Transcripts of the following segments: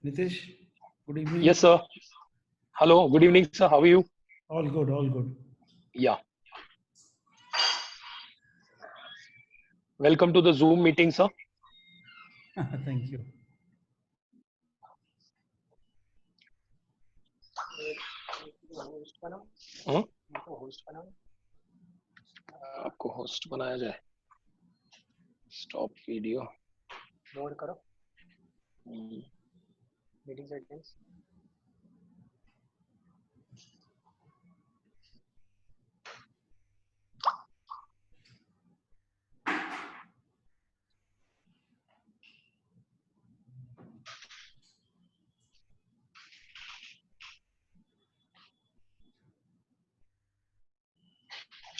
Nitish, good evening. Yes, sir. Hello. Good evening, sir. How are you? All good, all good. Yeah. Welcome to the Zoom meeting, sir. Thank you. आपको host बनाया जाए. Stop video. Mode करो meeting settings.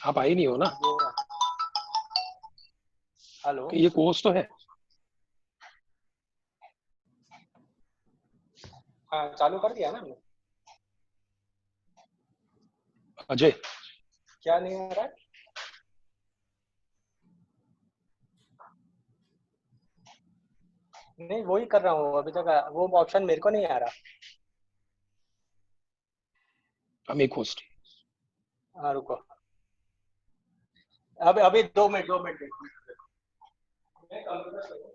आप आई नहीं हो ना? Hello, ये course तो है. हाँ चालू कर दिया ना हमने. अजय. क्या नहीं आ रहा है? नहीं वही कर रहा हूँ अभी तक. वो ऑप्शन मेरे को नहीं आ रहा. हम एक होस्ट. हाँ रुको. अभी अभी 2 मिनट. मैं कंप्यूटर से हूँ.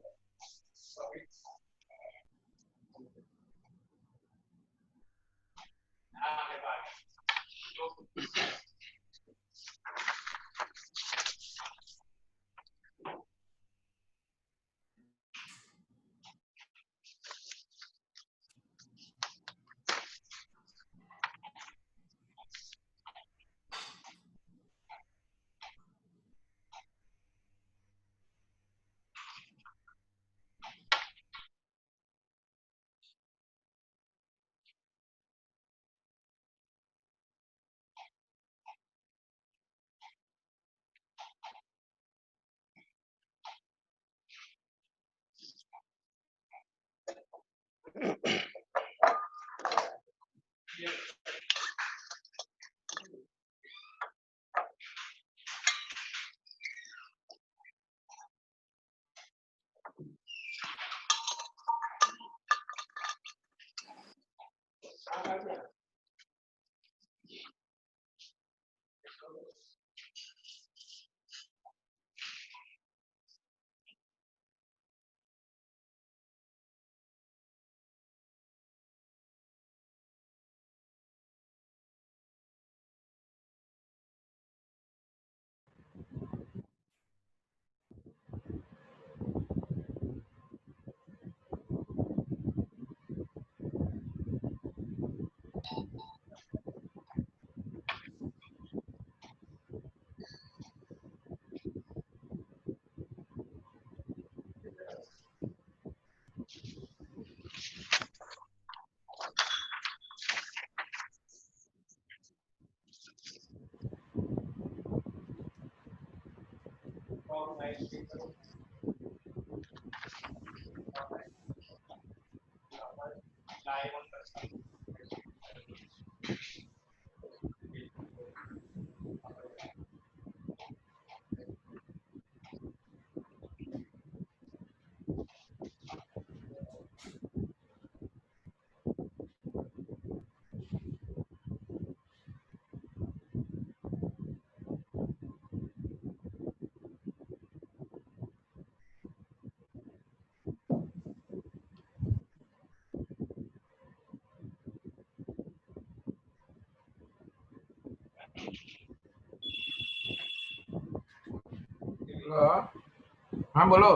हाँ बोलो.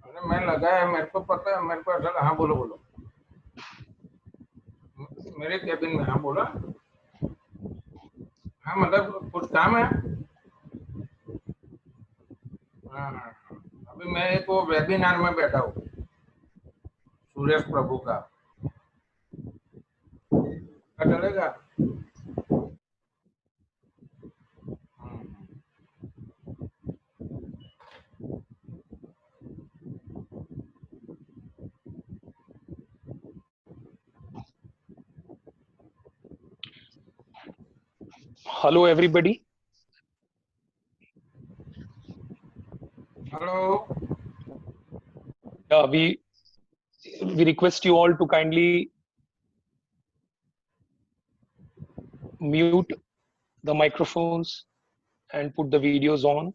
अरे मैं लगाया, मेरे को पता है, मेरे को ऐसा. हाँ बोलो बोलो. मेरे केबिन में. हाँ बोला. हाँ मतलब कुछ काम है. हाँ अभी मैं एक वो वेबिनार में बैठा हूँ सुरेश प्रभु का. क्या चलेगा? Hello, everybody. Hello. Yeah, we request you all to kindly mute the microphones and put the videos on.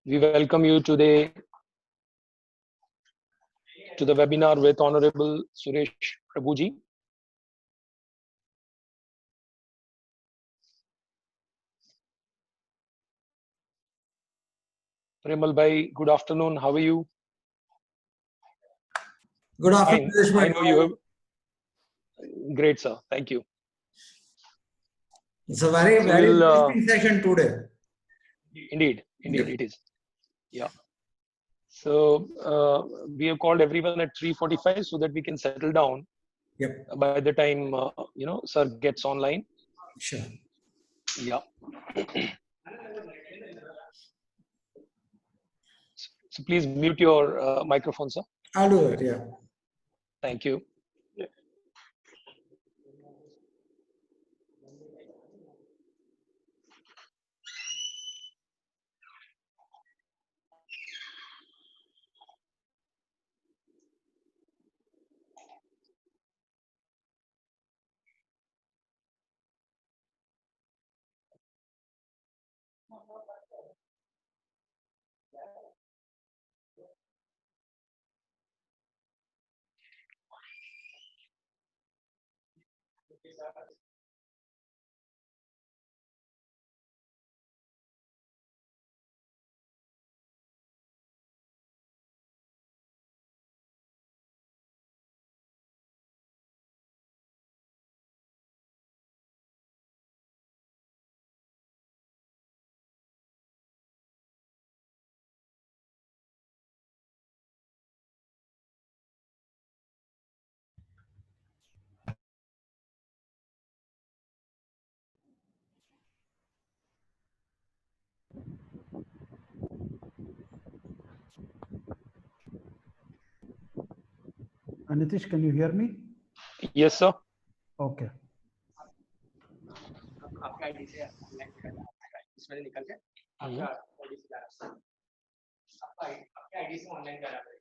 We welcome you today to the webinar with Honorable Suresh Prabhuji. Premal Bhai, good afternoon. How are you? Good afternoon, Fine. Suresh I bhai. know you have. Great, sir. Thank you. It's a very, So very we'll, interesting session today. Indeed, Yep. it is. Yeah. So we have called everyone at 3:45 so that we can settle down Yep, by the time sir gets online. sure. Yeah. So please mute your microphone, sir. I'll do that, yeah. Thank you. Nitish, can you hear me? Yes, sir. Okay. आपका ID से online करना है, इसमें निकल के आपका ID से जाना है, आपका आईडी से ऑनलाइन करना है।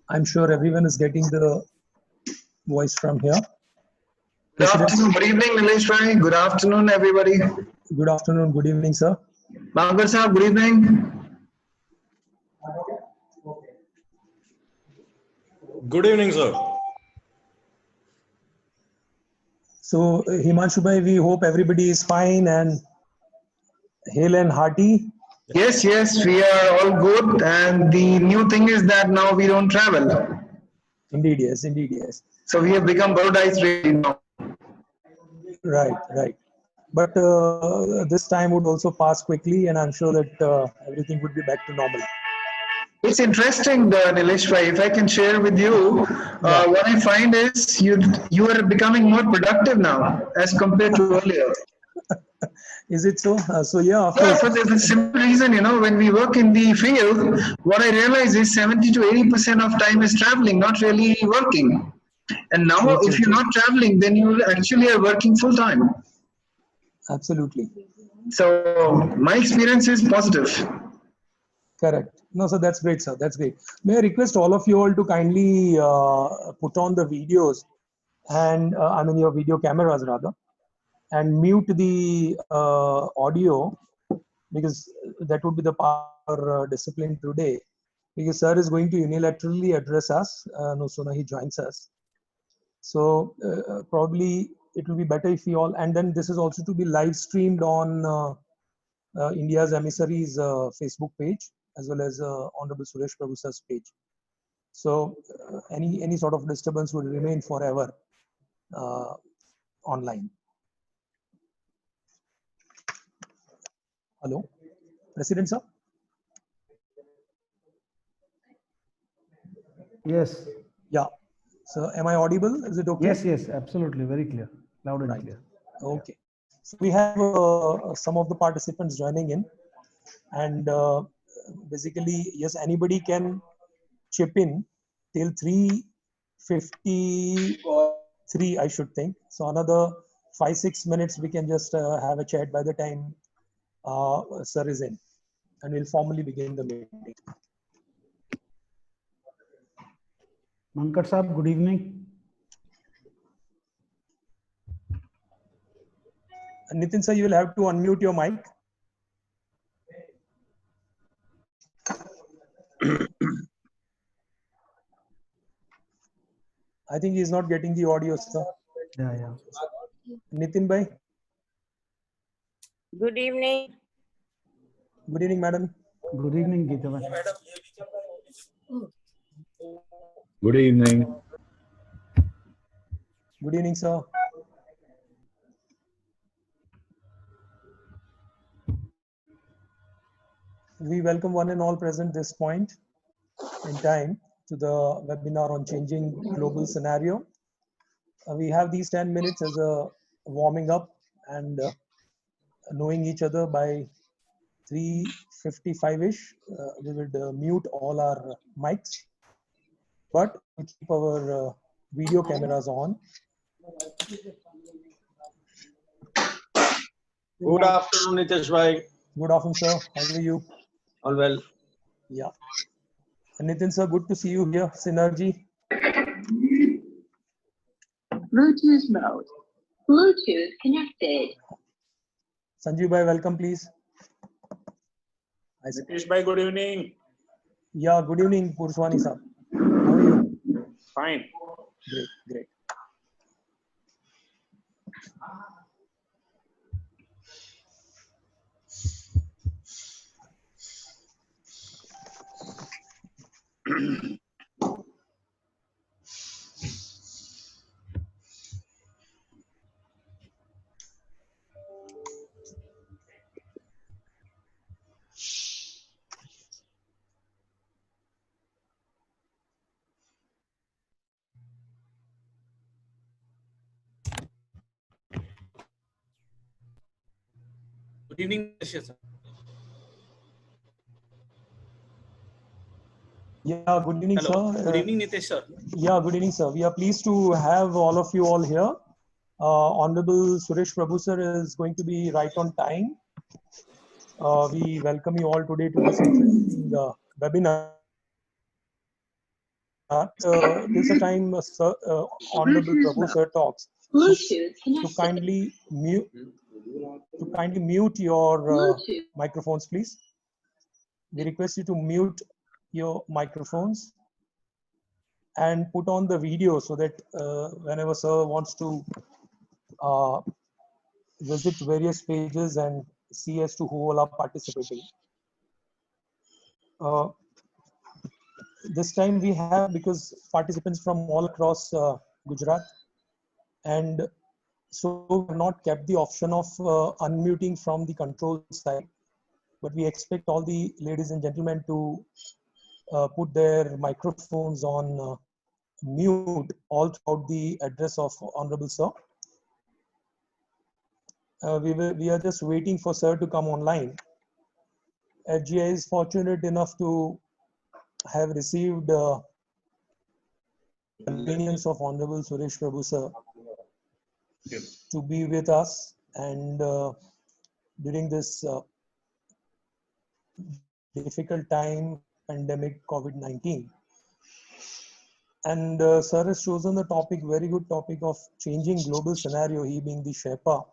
I'm sure everyone is getting the voice from here. Good afternoon. Good evening, Nilesh Bhai. Good afternoon, everybody. Good afternoon, good evening, sir. Bangar sir, good evening. Good evening, sir. So, Himanshu bhai, we hope everybody is fine and hale and hearty. Yes, yes, we are all good. And the new thing is that now we don't travel. Indeed, yes, indeed, yes. So we have become paradise ready now. Right, right. But this time would also pass quickly, and I'm sure that everything would be back to normal. It's interesting, Nilesh Bhai, if I can share with you, what I find is you are becoming more productive now as compared to earlier. Is it so? So yeah, of Yeah, course. for the simple reason, when we work in the field, what I realize is 70 to 80% of time is traveling, not really working. And now, True, if true, you're true. not traveling, then you actually are working full time. Absolutely. So my experience is positive. Correct. No, so that's great, sir. That's great. May I request all of you all to kindly put on the videos and I mean your video cameras rather, and mute the audio, because that would be the power discipline today. Because sir is going to unilaterally address us no sooner he joins us. So probably it will be better if we all, and then this is also to be live streamed on India's Emissaries Facebook page, as well as Honorable Suresh Prabhu sir's page. So any sort of disturbance will remain forever online. Hello, President sir. Yes. Yeah. So am I audible? Is it okay? Yes, yes, absolutely. Very clear. Loud and Right. clear. Okay. So we have some of the participants joining in, and basically, yes, anybody can chip in till 3:53, I should think. So another 5-6 minutes, we can just have a chat by the time sir is in, and we'll formally begin the meeting. Mankat Saab, good evening. Nitin sir, you will have to unmute your mic. I think he's not getting the audio, sir. Yeah, yeah. Nitin bhai. Good evening. Good evening, madam. Good evening, Geeta. Good evening. Good evening, sir. We welcome one and all present this point in time to the webinar on changing global scenario. We have these 10 minutes as a warming up and knowing each other by 3:55-ish. We would mute all our mics, but we keep our video cameras on. Good afternoon, Nitesh bhai. Good afternoon, sir. How are you? All well. Yeah. And Nitin sir, good to see you here. Synergy. Bluetooth mode. Bluetooth connected. Sanjeev bhai, welcome, please. Nitesh bhai, good evening. Yeah, good evening, Purswani sir. How are you? Fine. Great, great. Good evening, Nitesh sir. Yeah, good evening, Hello. sir. Good evening, Nitesh sir. Yeah, good evening, sir. We are pleased to have all of you all here. Honorable Suresh Prabhu sir is going to be right on time. We welcome you all today to this interesting webinar till the time sir, Honorable Bluetooth Prabhu mode. sir talks, Bluetooth to connected. kindly mute your Bluetooth. microphones, please. We request you to mute your microphones and put on the video so that whenever sir wants to uh, visit various pages and see as to who all are participating. This time we have, because participants from all across Gujarat, and so we have not kept the option of unmuting from the control side, but we expect all the ladies and gentlemen to put their microphones on mute all throughout the address of Honorable Sir. We are just waiting for Sir to come online. FGI is fortunate enough to have received convenience of Honorable Suresh Prabhu Sir to be with us, and during this difficult time, pandemic COVID-19. And Sir has chosen the topic, very good topic, of changing global scenario, he being the Sherpa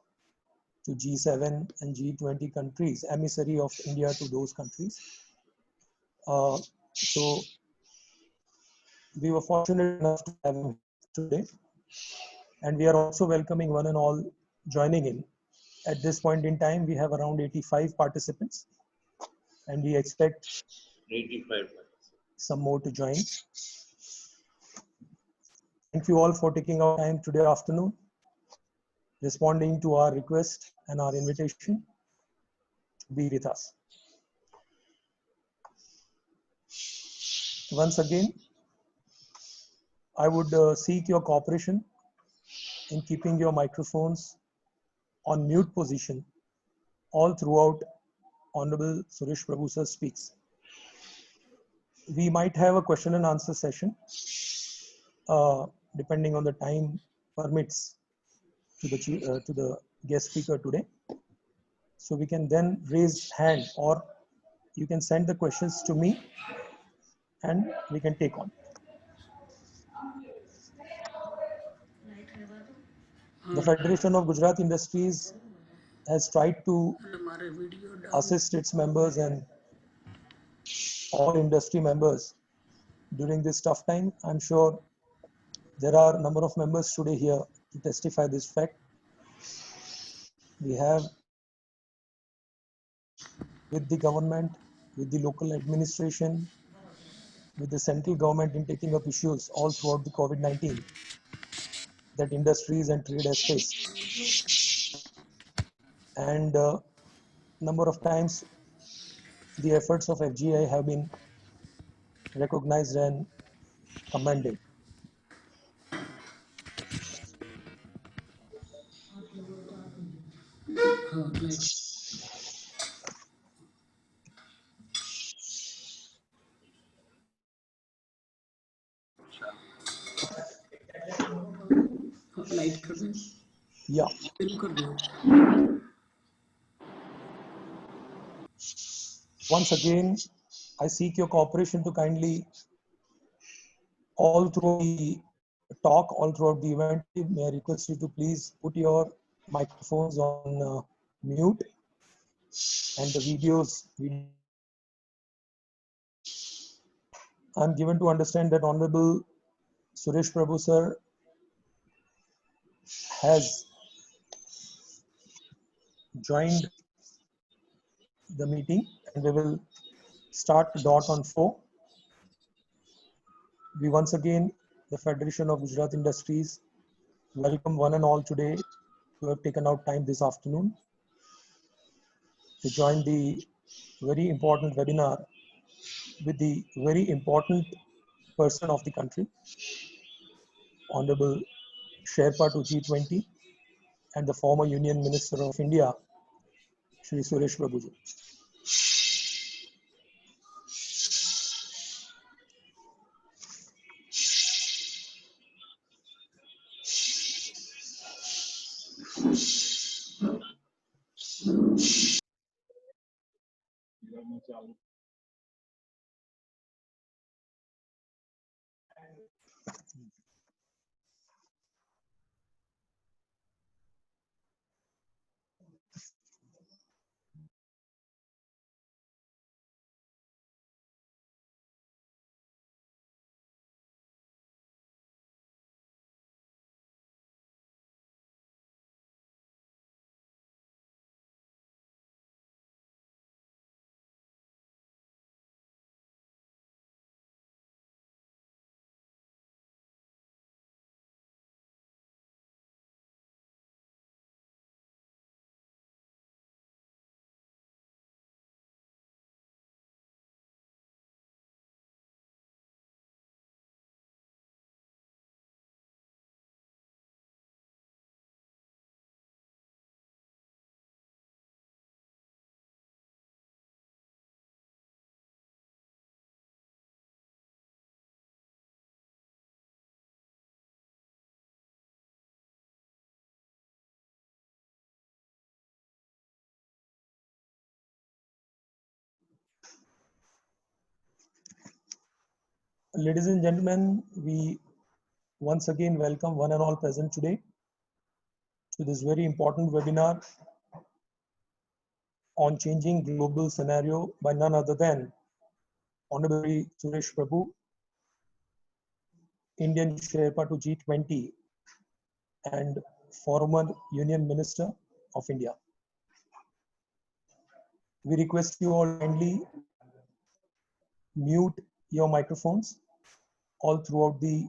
to G7 and G20 countries, emissary of India to those countries. So we were fortunate enough to have him today, and we are also welcoming one and all joining in. At this point in time, we have around 85 participants, and we expect 85. some more to join. Thank you all for taking our time today afternoon, responding to our request and our invitation to be with us. Once again, I would seek your cooperation in keeping your microphones on mute position all throughout Honorable Suresh Prabhu Sir speaks. We might have a question and answer session, depending on the time permits to the guest speaker today. So we can then raise hand, or you can send the questions to me and we can take on. The Federation of Gujarat Industries has tried to assist its members and all industry members during this tough time. I'm sure there are a number of members today here to testify this fact. We have with the government, with the local administration, with the central government in taking up issues all throughout the COVID-19 that industries and trade has faced. And number of times the efforts of FGI have been recognized and commended. Yeah. Once again, I seek your cooperation to kindly, all through the talk, all throughout the event, may I request you to please put your microphones on mute, and the videos. I'm given to understand that Honorable Suresh Prabhu Sir has joined the meeting, and we will start dot on 4. We once again, the Federation of Gujarat Industries, welcome one and all today who have taken out time this afternoon to join the very important webinar with the very important person of the country, Honorable Sherpa to G20 and the former Union Minister of India, Shri Suresh Prabhuji. Ladies and gentlemen, we once again welcome one and all present today to this very important webinar on changing global scenario by none other than Honorable Suresh Prabhu, Indian Sherpa to G20 and former Union Minister of India. We request you all kindly mute your microphones all throughout the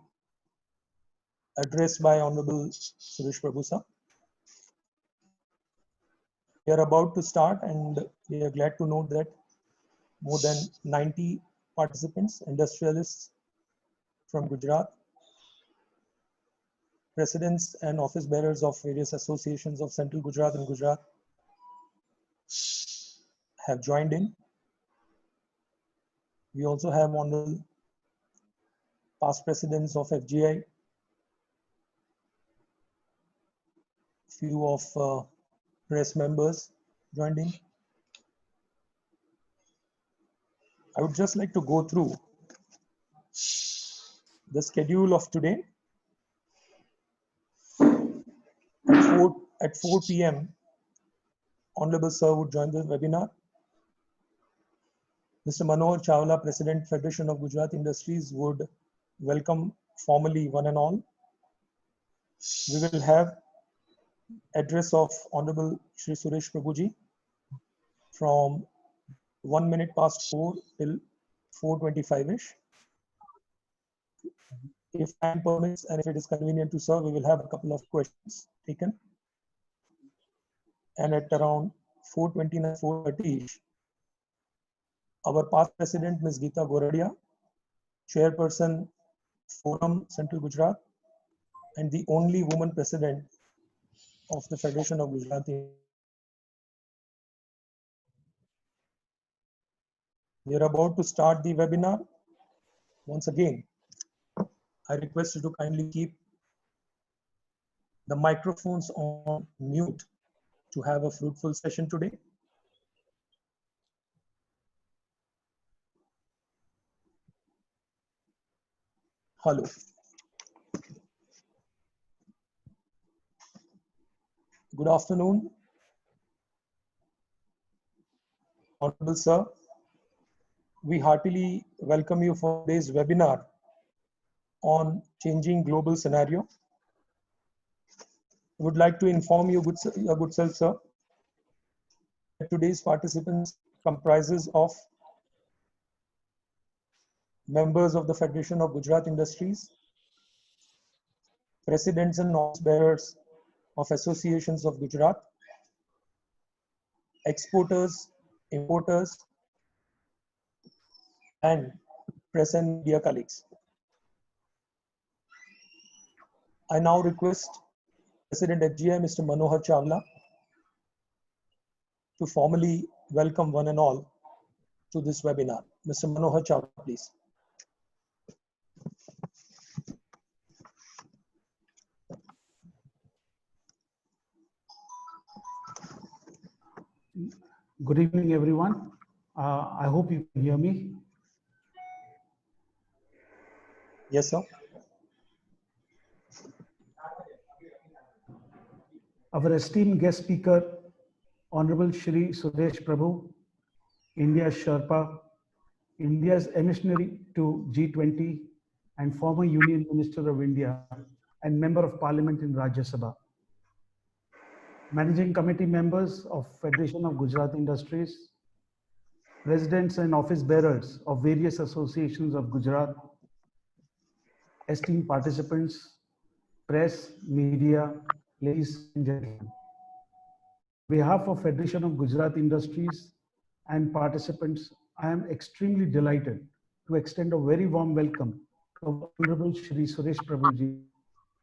address by Honorable Suresh Prabhu sir. We are about to start and we are glad to note that more than 90 participants, industrialists from Gujarat, presidents and office bearers of various associations of Central Gujarat and Gujarat have joined in. We also have honorable past presidents of FGI, few of press members joined in. I would just like to go through the schedule of today. At 4 p.m., Honorable Sir would join the webinar. Mr. Manohar Chawla, President, Federation of Gujarat Industries, would welcome formally one and all. We will have address of Honorable Shri Suresh Prabhuji from 1 minute past 4 till 4:25-ish. If time permits and if it is convenient to serve, we will have a couple of questions taken. And at around 4:29, 4:30-ish, our past president, Ms. Geeta Goradia, chairperson, Forum Central Gujarat, and the only woman president of the Federation of Gujarati. We are about to start the webinar. Once again, I request you to kindly keep the microphones on mute to have a fruitful session today. Hello. Good afternoon, Honorable Sir. We heartily welcome you for today's webinar on changing global scenario. I would like to inform you, your good self, sir, that today's participants comprises of members of the Federation of Gujarat Industries, presidents and office bearers of associations of Gujarat, exporters, importers, and press and media colleagues. I now request President FGI, Mr. Manohar Chawla, to formally welcome one and all to this webinar. Mr. Manohar Chawla, please. Good evening, everyone. I hope you can hear me. Yes, sir. Our esteemed guest speaker, Honorable Shri Suresh Prabhu, India's Sherpa, India's emissary to G20 and former Union Minister of India and Member of Parliament in Rajya Sabha. Managing Committee members of Federation of Gujarat Industries, presidents and office bearers of various associations of Gujarat, esteemed participants, press, media, ladies and gentlemen. On behalf of Federation of Gujarat Industries and participants, I am extremely delighted to extend a very warm welcome to Honorable Shri Suresh Prabhuji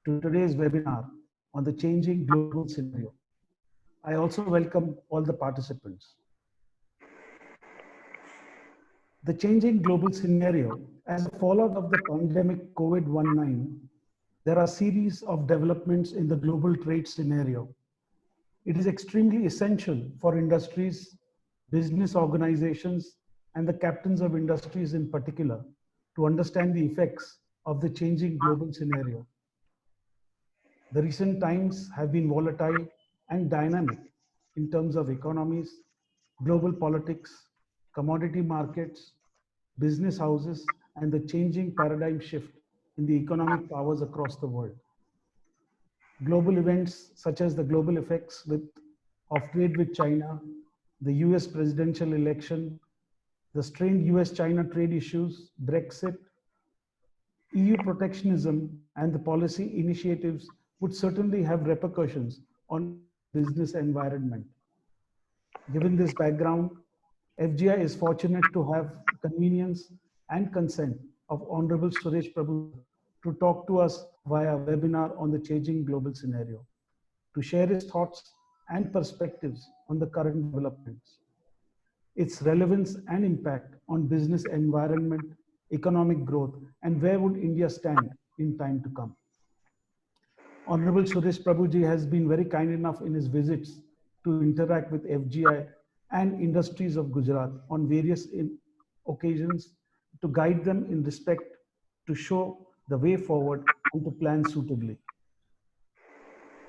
to today's webinar on the changing global scenario. I also welcome all the participants. The changing global scenario, as a fallout of the pandemic COVID-19, there are a series of developments in the global trade scenario. It is extremely essential for industries, business organizations, and the captains of industries in particular to understand the effects of the changing global scenario. The recent times have been volatile and dynamic in terms of economies, global politics, commodity markets, business houses, and the changing paradigm shift in the economic powers across the world. Global events such as the global effects of trade with China, the US presidential election, the strained US-China trade issues, Brexit, EU protectionism, and the policy initiatives would certainly have repercussions on business environment. Given this background, FGI is fortunate to have convenience and consent of Honorable Suresh Prabhu to talk to us via webinar on the changing global scenario, to share his thoughts and perspectives on the current developments, its relevance and impact on business environment, economic growth, and where would India stand in time to come. Honorable Suresh Prabhuji has been very kind enough in his visits to interact with FGI and industries of Gujarat on various occasions to guide them in respect to show the way forward and to plan suitably.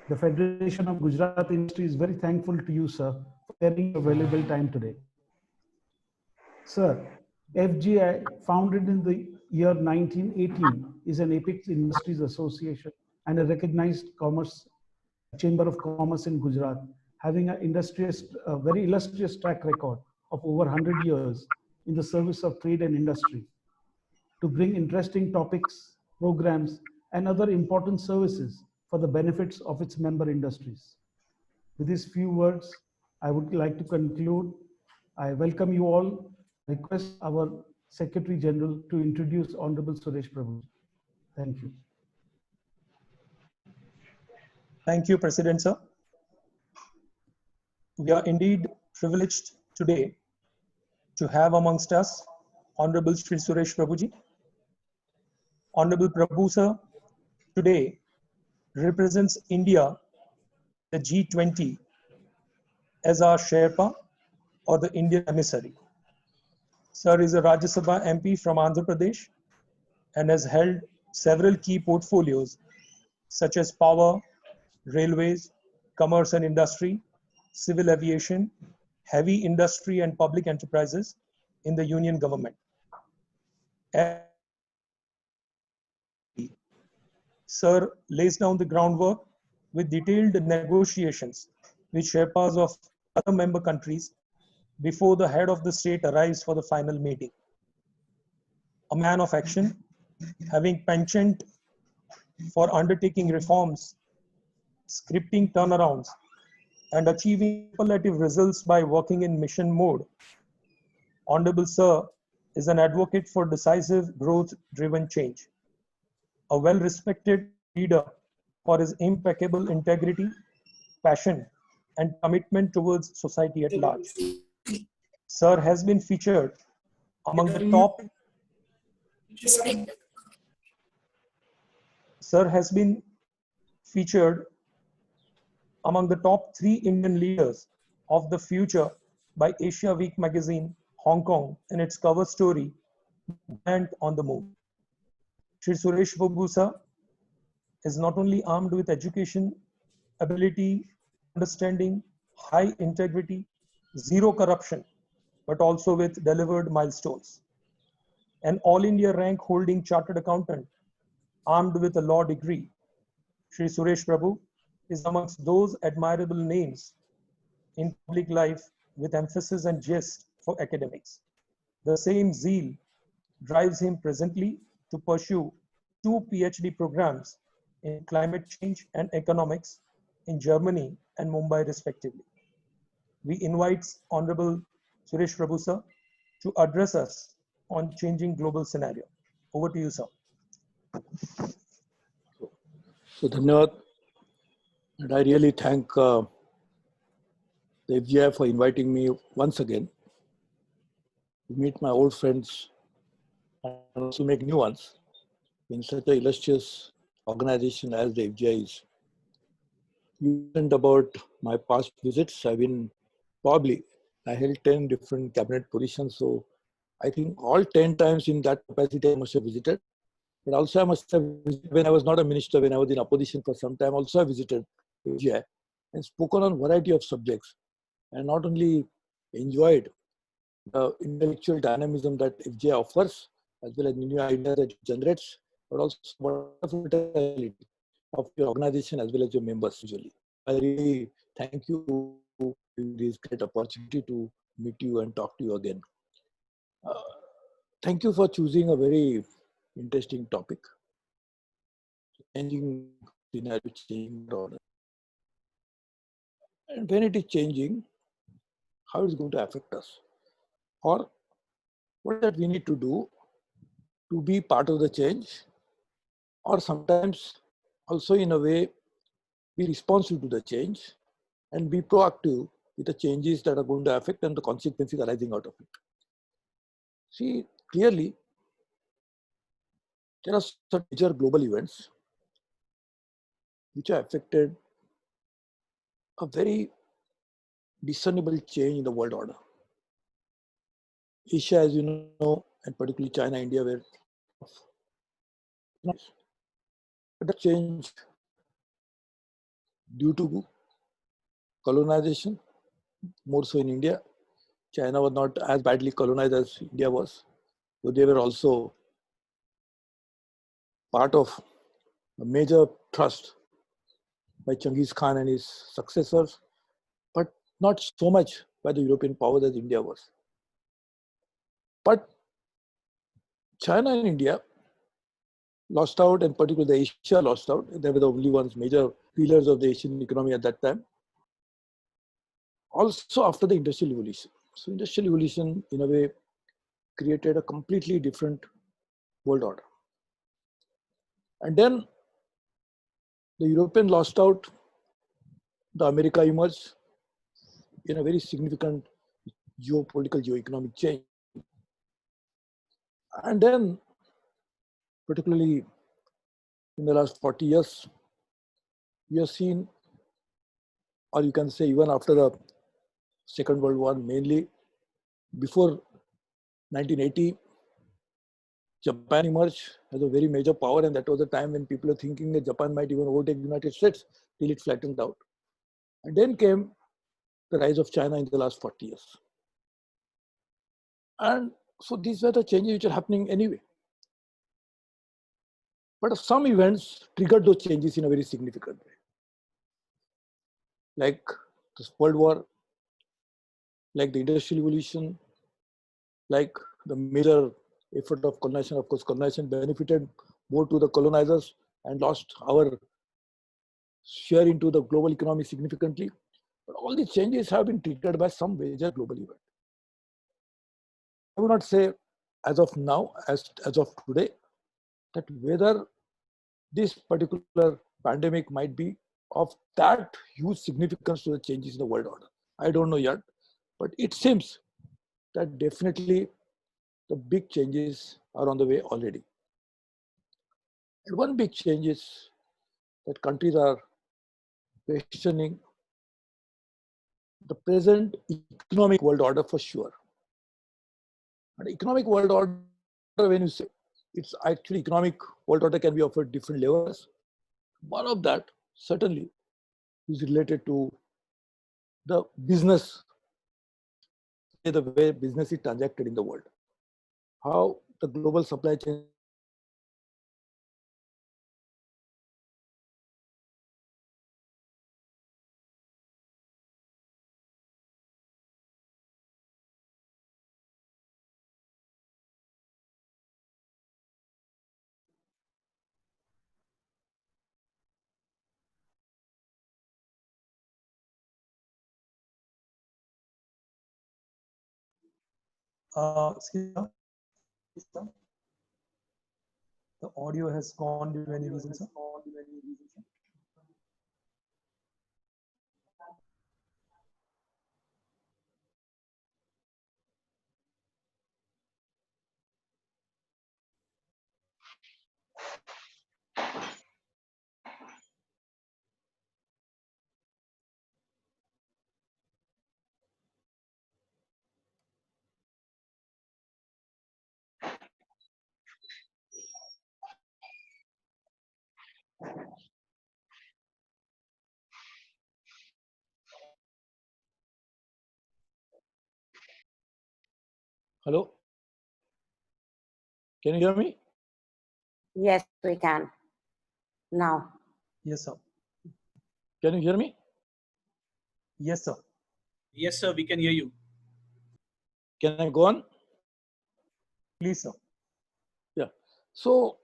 The Federation of Gujarat Industry is very thankful to you, sir, for sharing your valuable time today. Sir, FGI, founded in the year 1918, is an apex industries association and a recognized chamber of commerce in Gujarat, having a very illustrious track record of over 100 years in the service of trade and industry to bring interesting topics, programs, and other important services for the benefits of its member industries. With these few words, I would like to conclude. I welcome you all. Request our Secretary General to introduce Honorable Suresh Prabhu. Thank you. Thank you, President, sir. We are indeed privileged today to have amongst us Honorable Shri Suresh Prabhuji. Honorable Prabhu, sir, today represents India, the G20, as our Sherpa or the Indian emissary. Sir is a Rajya Sabha MP from Andhra Pradesh and has held several key portfolios such as power, railways, commerce and industry, civil aviation, heavy industry and public enterprises in the union government. Sir lays down the groundwork with detailed negotiations with Sherpas of other member countries before the head of the state arrives for the final meeting. A man of action, having penchant for undertaking reforms, scripting turnarounds, and achieving superlative results by working in mission mode. Honorable Sir is an advocate for decisive growth-driven change, a well-respected leader for his impeccable integrity, passion, and commitment towards society at large. Sir has been featured among the top. Sir has been featured among the top 3 Indian leaders of the future by Asia Week magazine, Hong Kong, in its cover story, "Giant on the Move." Shri Suresh Prabhu sir is not only armed with education, ability, understanding, high integrity, zero corruption, but also with delivered milestones. An All India rank holding chartered accountant armed with a law degree, Shri Suresh Prabhu is amongst those admirable names in public life with emphasis and gist for academics. The same zeal drives him presently to pursue 2 PhD programs in climate change and economics in Germany and Mumbai respectively. We invite Honorable Suresh Prabhu sir to address us on changing global scenario. Over to you, sir. So, Dhanyavad, and I really thank the FGI for inviting me once again to meet my old friends and also make new ones in such an illustrious organization as the FGI is. You mentioned about my past visits. I held 10 different cabinet positions. So I think all 10 times in that capacity I must have visited. But also I must have visited when I was not a minister, when I was in opposition for some time, also I visited FGI and spoken on a variety of subjects. And not only enjoyed the intellectual dynamism that FGI offers, as well as new ideas that it generates, but also wonderful vitality of your organization as well as your members usually. I really thank you for this great opportunity to meet you and talk to you again. Thank you for choosing a very interesting topic. Changing scenario, changing order. And when it is changing, how is it going to affect us? Or what that we need to do to be part of the change, or sometimes also in a way be responsive to the change and be proactive with the changes that are going to affect and the consequences arising out of it. See, clearly, there are some major global events which have affected a very discernible change in the world order. Asia, as you know, and particularly China, India, were but that change due to colonization, more so in India. China was not as badly colonized as India was, so they were also part of a major thrust by Genghis Khan and his successors, but not so much by the European powers as India was. But China and India lost out, and particularly Asia lost out. They were the only ones, major pillars of the Asian economy at that time. Also after the Industrial Revolution. So Industrial Revolution, in a way, created a completely different world order. And then the European lost out, the America emerged in a very significant geopolitical, geoeconomic change. And then, particularly in the last 40 years, we have seen, or you can say even after the Second World War, mainly before 1980, Japan emerged as a very major power, and that was the time when people were thinking that Japan might even overtake the United States till it flattened out. And then came the rise of China in the last 40 years. And so these were the changes which are happening anyway. But some events triggered those changes in a very significant way. Like this World War, like the Industrial Revolution, like the major effort of colonization. Of course, colonization benefited more to the colonizers and lost our share into the global economy significantly. But all these changes have been triggered by some major global event. I would not say as of now, as of today, that whether this particular pandemic might be of that huge significance to the changes in the world order. I don't know yet, but it seems that definitely the big changes are on the way already. And one big change is that countries are questioning the present economic world order for sure. And economic world order, when you say it's actually economic world order can be offered different levels. One of that certainly is related to the business, the way business is transacted in the world, how the global supply chain. Excuse me, sir. The audio has gone due to any reason, sir? Hello? Can you hear me? Yes, we can. Now. Yes, sir. Can you hear me? Yes, sir. Yes, sir. We can hear you. Can I go on? Please, sir. Yeah. So,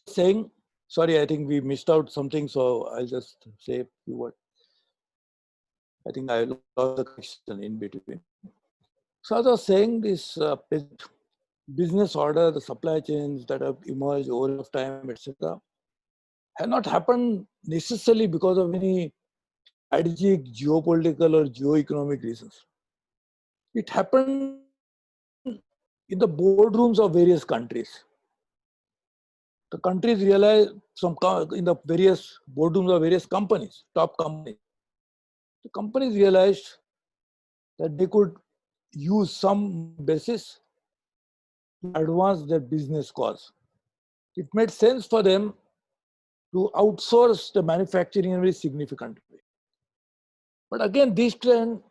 saying, sorry, I think we missed out something, so I'll just say a few words. I think I lost the connection in between. So, as I was saying, this business order, the supply chains that have emerged over time, etc., have not happened necessarily because of any strategic, geopolitical, or geo-economic reasons. It happened in the boardrooms of various countries. The countries realized in the various boardrooms of various companies, top companies. The companies realized that they could use some basis to advance their business cause. It made sense for them to outsource the manufacturing in a very significant way. But again, this trend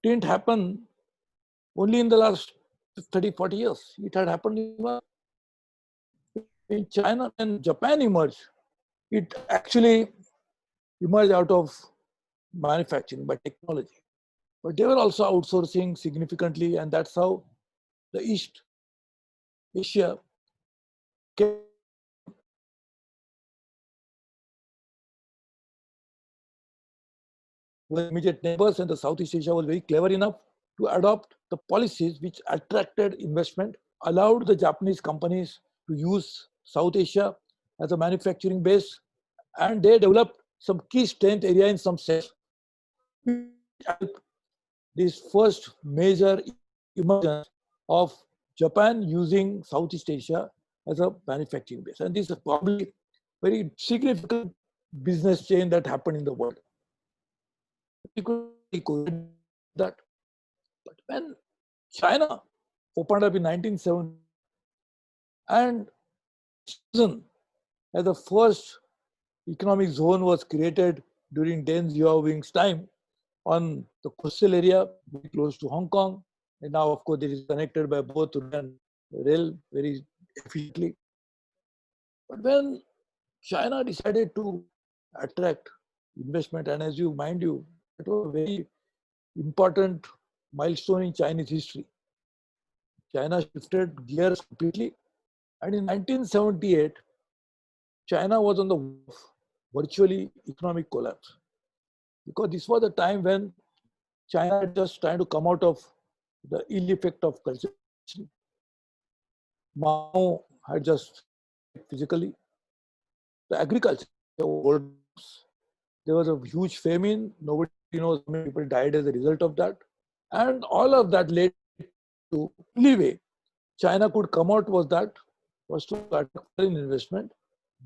didn't happen only in the last 30, 40 years. It had happened in China and Japan emerged. It actually emerged out of manufacturing by technology. But they were also outsourcing significantly, and that's how the East Asia came. With immediate neighbors, and the Southeast Asia was very clever enough to adopt the policies which attracted investment, allowed the Japanese companies to use South Asia as a manufacturing base, and they developed some key strength area in some sectors. This first major emergence of Japan using Southeast Asia as a manufacturing base. And this is probably very significant business change that happened in the world. We could that. But when China opened up in 1970 and as the first economic zone was created during Deng Xiaoping's time on the coastal area very close to Hong Kong, and now of course it is connected by both road and rail very efficiently. But when China decided to attract investment, and as you mind you, it was a very important milestone in Chinese history. China shifted gears completely, and in 1978, China was on the virtually economic collapse, because this was the time when China had just trying to come out of the ill effect of culture. Mao had just physically the agriculture. There was a huge famine. Nobody knows how many people died as a result of that, and all of that led to only way China could come out was to attract foreign investment,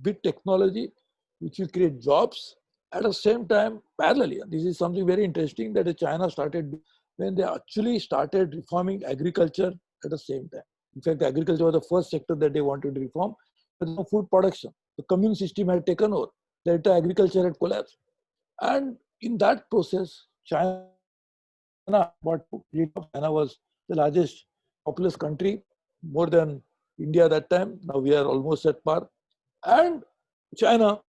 big technology, which will create jobs. At the same time, parallelly, this is something very interesting that China started when they actually started reforming agriculture at the same time. In fact, agriculture was the first sector that they wanted to reform. There was no food production. The commune system had taken over. The entire agriculture had collapsed. And in that process, China was the largest populous country, more than India at that time. Now we are almost at par. And China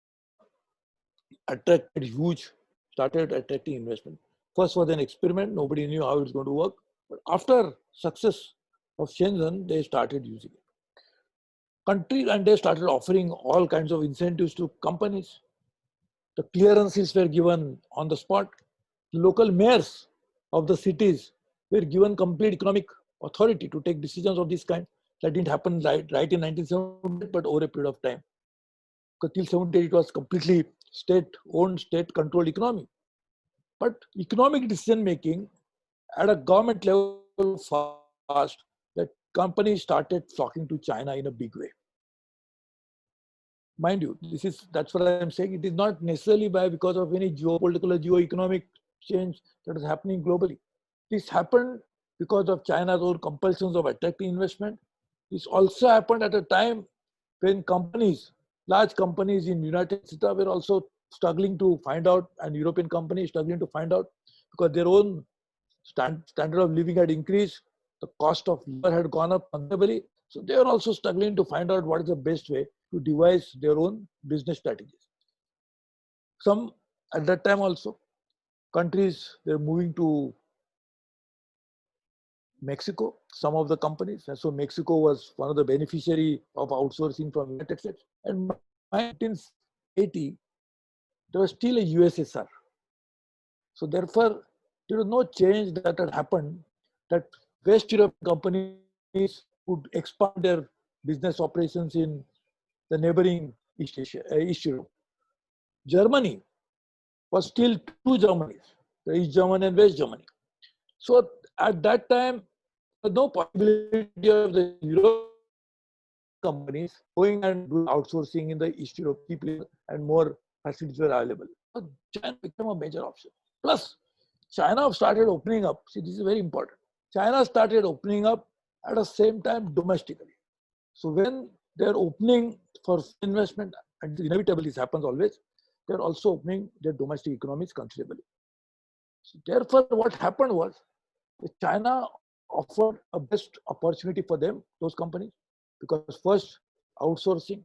started attracting investment. First was an experiment. Nobody knew how it's going to work. But after success of Shenzhen, they started using it. And they started offering all kinds of incentives to companies. The clearances were given on the spot. Local mayors of the cities were given complete economic authority to take decisions of this kind. That didn't happen right in 1970, but over a period of time. Because till 70, it was completely state-owned, state-controlled economy. But economic decision-making at a government level fast, that companies started flocking to China in a big way. Mind you, that's what I'm saying. It is not necessarily because of any geopolitical or geo-economic change that is happening globally. This happened because of China's own compulsions of attracting investment. This also happened at a time when large companies in United States were also struggling to find out, and European companies struggling to find out, because their own standard of living had increased, the cost of labor had gone up considerably. So they are also struggling to find out what is the best way to devise their own business strategies. Some, at that time also, countries were moving to Mexico, some of the companies. And so Mexico was one of the beneficiary of outsourcing from United States. And by 1980, there was still a USSR. So therefore, there was no change that had happened that West European companies would expand their business operations in the neighboring East Europe. Germany was still two Germanys, the East Germany and West Germany. So at that time, there was no possibility of the European companies going and doing outsourcing in the East Europe cheaply, and more facilities were available. So China became a major option. Plus, China started opening up. See, this is very important. China started opening up at the same time domestically. So when they're opening for investment, and inevitably this happens always, they're also opening their domestic economies considerably. So therefore, what happened was China offered a best opportunity for them, those companies, because first, outsourcing,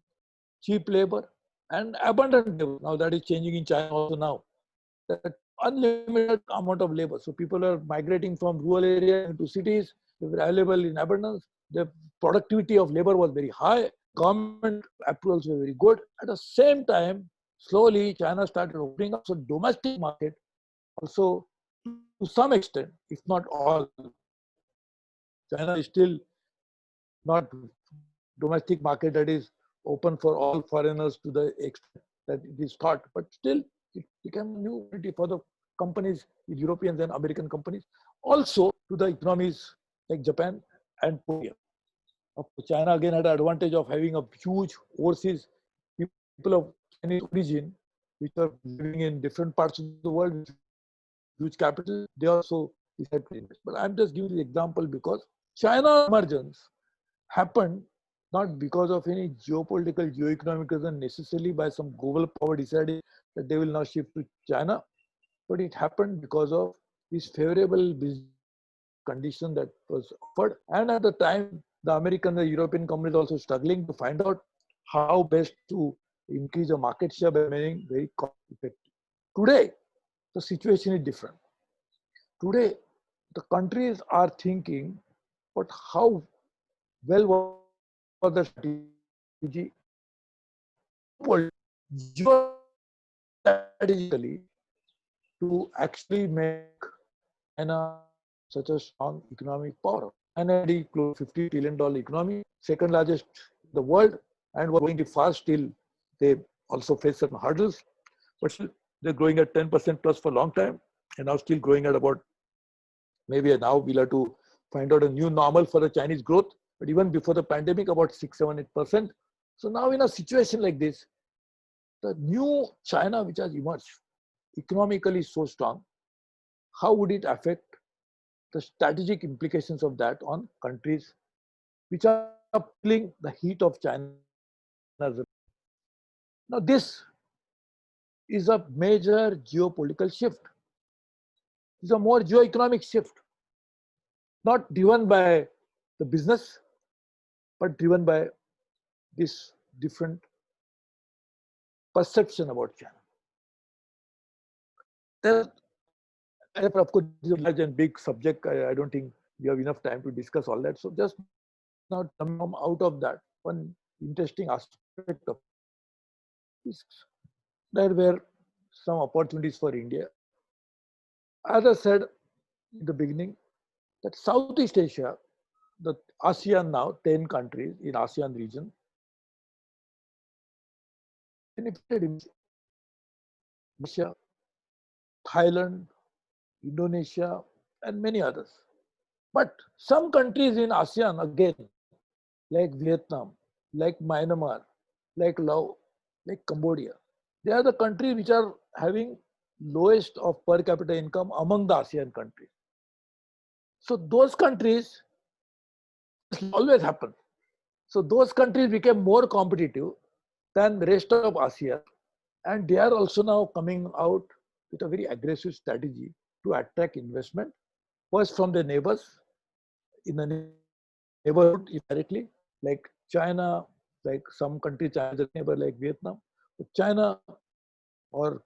cheap labor, and abundant labor. Now that is changing in China also now. That unlimited amount of labor. So people are migrating from rural areas into cities. They were available in abundance. The productivity of labor was very high. Government approvals were very good. At the same time, slowly China started opening up. So domestic market also, to some extent, if not all, China is still not domestic market that is open for all foreigners to the extent that it is thought, but still it became a new opportunity for the companies, Europeans and American companies, also to the economies like Japan and Korea. China again had the advantage of having a huge overseas people of Chinese origin, which are living in different parts of the world, huge capital. They also decided to invest. But I'm just giving the example because China emergence happened not because of any geopolitical, geoeconomic reason, necessarily by some global power deciding that they will now shift to China, but it happened because of this favorable business condition that was offered. And at the time, the American and the European companies also struggling to find out how best to increase the market share by remaining very cost effective. Today, the situation is different. Today, the countries are thinking, but how well was the strategy strategically to actually make China such a strong economic power. And already close $50 trillion economy, second largest in the world, and was growing fast till they also face some hurdles. But still, they're growing at 10% plus for a long time, and now still growing at about, maybe now we'll have to find out a new normal for the Chinese growth. But even before the pandemic, about 6, 7, 8%. So now in a situation like this, the new China which has emerged, economically so strong, how would it affect the strategic implications of that on countries which are feeling the heat of China? Now this is a major geopolitical shift. It's a more geo-economic shift, not driven by the business, but driven by this different perception about China. Of course, this is a large and big subject. I don't think we have enough time to discuss all that. So just now come out of that, one interesting aspect of this, there were some opportunities for India. As I said in the beginning, that Southeast Asia, the ASEAN now, 10 countries in ASEAN region, benefited Russia, Thailand, Indonesia, and many others. But some countries in ASEAN, again, like Vietnam, like Myanmar, like Laos, like Cambodia, they are the countries which are having lowest of per capita income among the ASEAN countries. So those countries always happen. So those countries became more competitive than the rest of ASEAN, and they are also now coming out with a very aggressive strategy to attract investment, first from the neighbors in the neighborhood indirectly, like China, like some countries, China's neighbor like Vietnam, China or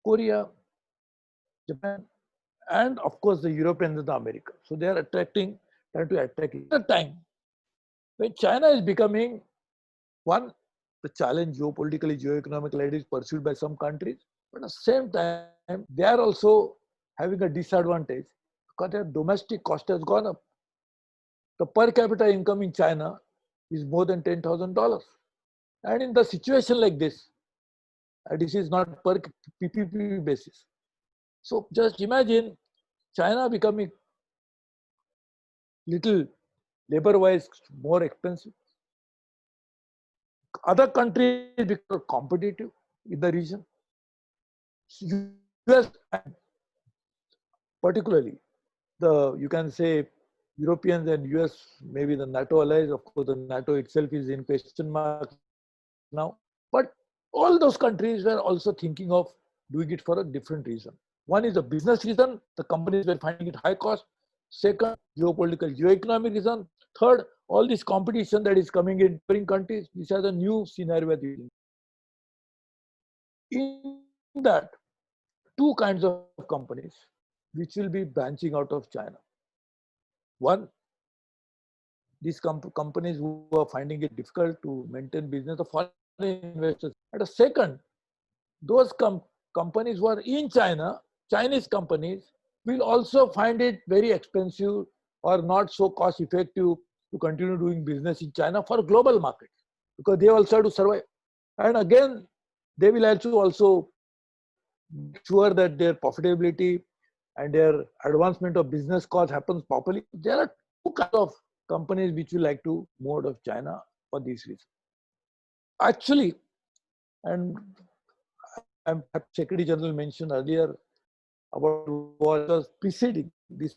Korea, Japan, and of course the Europeans and the Americans. So they are trying to attract at the time when China is becoming one, the challenge geopolitically, geoeconomically is pursued by some countries, but at the same time, they are also having a disadvantage because their domestic cost has gone up. The per capita income in China is more than $10,000. And in the situation like this is not per PPP basis. So just imagine China becoming little labor-wise more expensive. Other countries become competitive in the region. US, particularly, you can say Europeans and US, maybe the NATO allies, of course, the NATO itself is in question mark now. But all those countries were also thinking of doing it for a different reason. One is a business reason, the companies were finding it high cost. Second, geopolitical, geoeconomic reason. Third, all this competition that is coming in foreign countries, these are the new scenario. In that, two kinds of companies which will be branching out of China. One, these companies who are finding it difficult to maintain business, the foreign investors. And a second, those companies who are in China, Chinese companies, will also find it very expensive or not so cost effective to continue doing business in China for global markets, because they also have to survive. And again, they will also make sure that their profitability and their advancement of business cost happens properly. There are two kinds of companies which will like to move out of China for this reason. Actually, and Secretary General mentioned earlier about what was preceding. This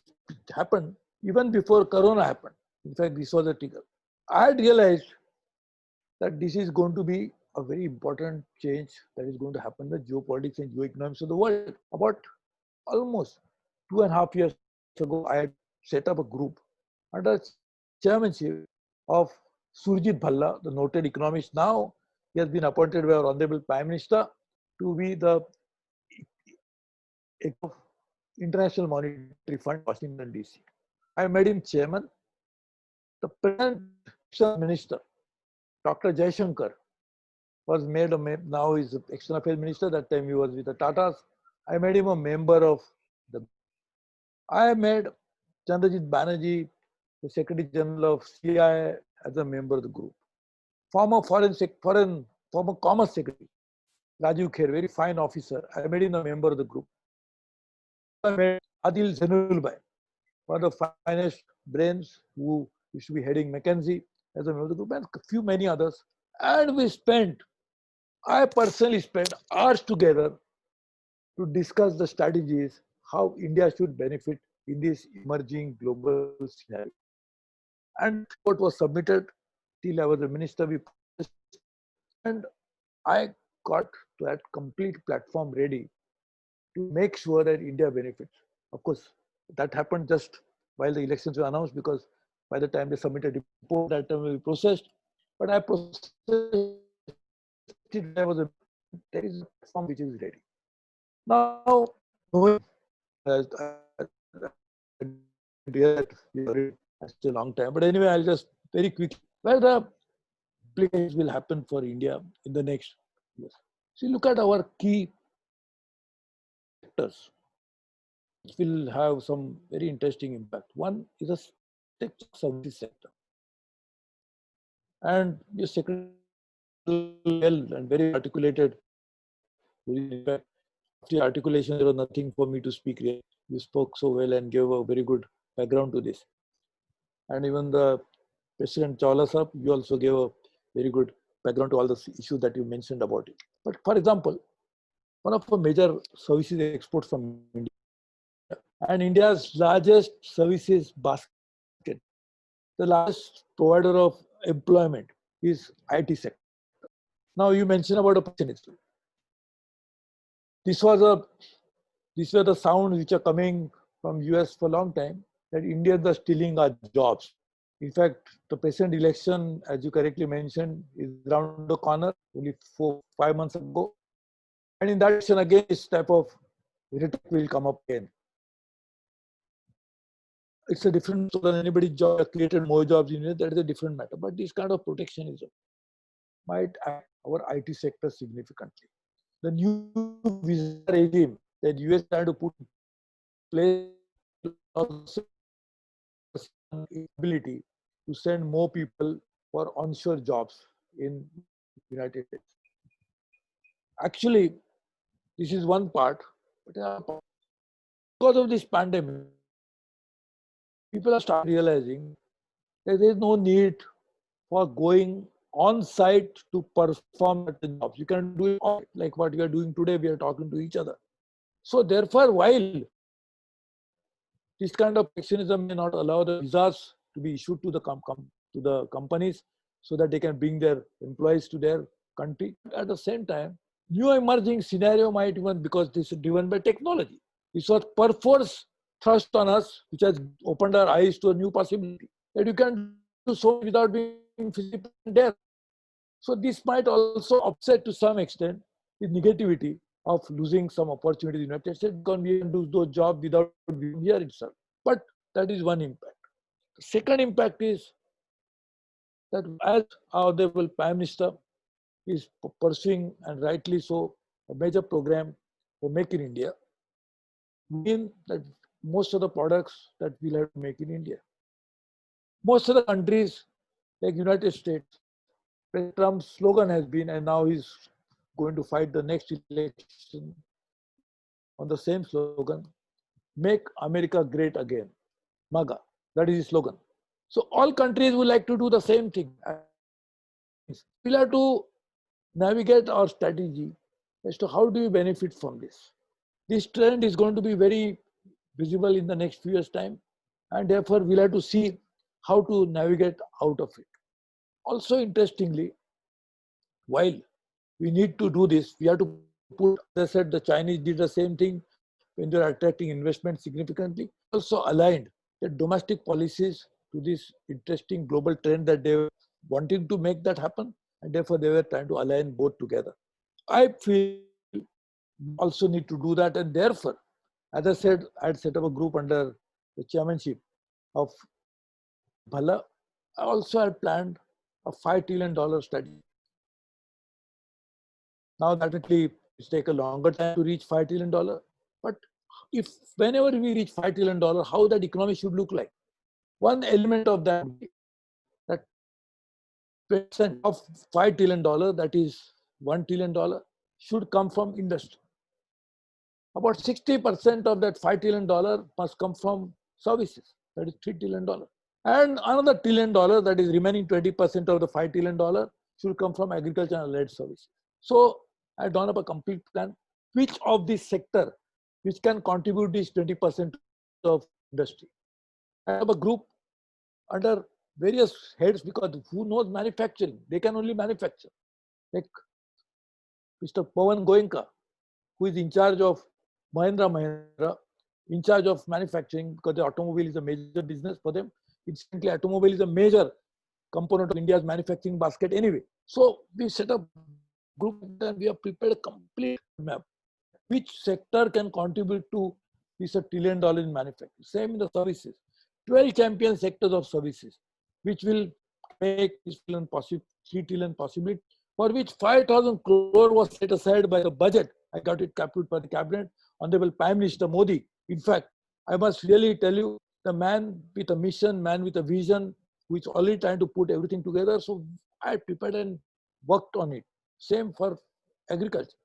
happened even before Corona happened. In fact, this was a trigger. I had realized that this is going to be a very important change that is going to happen in the geopolitics and geoeconomics of the world. About almost 2.5 years ago, I had set up a group under chairmanship of Surjit Bhalla, the noted economist. Now he has been appointed by our Honorable Prime Minister to be the International Monetary Fund, Washington, DC. I made him chairman. The present minister, Dr. Jaishankar, was made now is the external affairs minister. That time he was with the Tatas. I made him a member of the. I made Chandrajit Banerjee, the Secretary General of CI, as a member of the group. Former former Commerce Secretary, Rajiv Kher, very fine officer. I made him a member of the group. I made Adil Zainulbhai, one of the finest brains who used to be heading McKinsey, as a member of the group, and a few many others. And I personally spent hours together to discuss the strategies, how India should benefit in this emerging global scenario. And what was submitted till I was a minister, and I got to have complete platform ready to make sure that India benefits. Of course, that happened just while the elections were announced, because by the time they submitted a report, that time will be processed. But I processed it. There is a platform which is ready. Now, as it's a long time, but anyway, I'll just very quickly, where the implications will happen for India in the next years. See, look at our key sectors, which will have some very interesting impact. One is the services sector. And your secretary well and very articulated. In fact, after articulation, there was nothing for me to speak really. You spoke so well and gave a very good background to this. And even the President Chawla Sahab, you also gave a very good background to all the issues that you mentioned about it. But for example, one of the major services exports from India, and India's largest services basket, the largest provider of employment is IT sector. Now you mentioned about opportunity. These were the sounds which are coming from US for a long time, that Indians are stealing our jobs. In fact, the president election, as you correctly mentioned, is around the corner, only 4-5 months ago. And in that election, again, this type of rhetoric will come up again. It's a different, so than anybody's job created more jobs in India, that is a different matter. But this kind of protectionism might affect our IT sector significantly. The new visa regime that US tried to put in place ability to send more people for onshore jobs in United States. Actually, this is one part, but because of this pandemic, people are starting realizing that there is no need for going on site to perform at the jobs. You can do it like what we are doing today. We are talking to each other. So therefore, while this kind of protectionism may not allow the visas to be issued to the companies so that they can bring their employees to their country, at the same time, new emerging scenario might even, because this is driven by technology. This was perforce thrust on us, which has opened our eyes to a new possibility that you can do so without being physically there. So this might also upset to some extent the negativity of losing some opportunities in the United States, because we can do those jobs without being here itself. But that is one impact. The second impact is that as our Honorable Prime Minister is pursuing, and rightly so, a major program for Make in India, mean that most of the products that we'll have to make in India. Most of the countries, like United States, Trump's slogan has been, and now he's going to fight the next election on the same slogan, Make America Great Again, MAGA. That is his slogan. So all countries would like to do the same thing. We'll have to navigate our strategy as to how do we benefit from this. This trend is going to be very visible in the next few years' time, and therefore we'll have to see how to navigate out of it. Also, interestingly, while we need to do this, we have to put, as I said, the Chinese did the same thing when they are attracting investment significantly, also aligned the domestic policies to this interesting global trend that they were wanting to make that happen, and therefore they were trying to align both together. I feel we also need to do that, and therefore, as I said, I had set up a group under the chairmanship of Bhala. I also had planned a $5 trillion study. Now that will take a longer time to reach $5 trillion, but if whenever we reach $5 trillion, how that economy should look like. One element of that, that 20% of $5 trillion, that is $1 trillion, should come from industry. About 60% of that $5 trillion must come from services, that is $3 trillion. And another $1 trillion, that is remaining 20% of the $5 trillion, should come from agriculture and led services. So I drawn up a complete plan, which of this sector, which can contribute this 20% of industry. I have a group under various heads, because who knows manufacturing? They can only manufacture. Like Mr. Pawan Goenka, who is in charge of Mahindra, in charge of manufacturing, because the automobile is a major business for them. Incidentally, automobile is a major component of India's manufacturing basket anyway. So we set up group and we have prepared a complete map. Which sector can contribute to this $1 trillion in manufacturing? Same in the services. 12 champion sectors of services, which will make this $3 trillion possibility, for which 5,000 crore was set aside by the budget. I got it approved by the cabinet, Honorable Prime Minister Modi. In fact, I must really tell you, the man with a mission, man with a vision, who is already trying to put everything together. So I prepared and worked on it. Same for agriculture.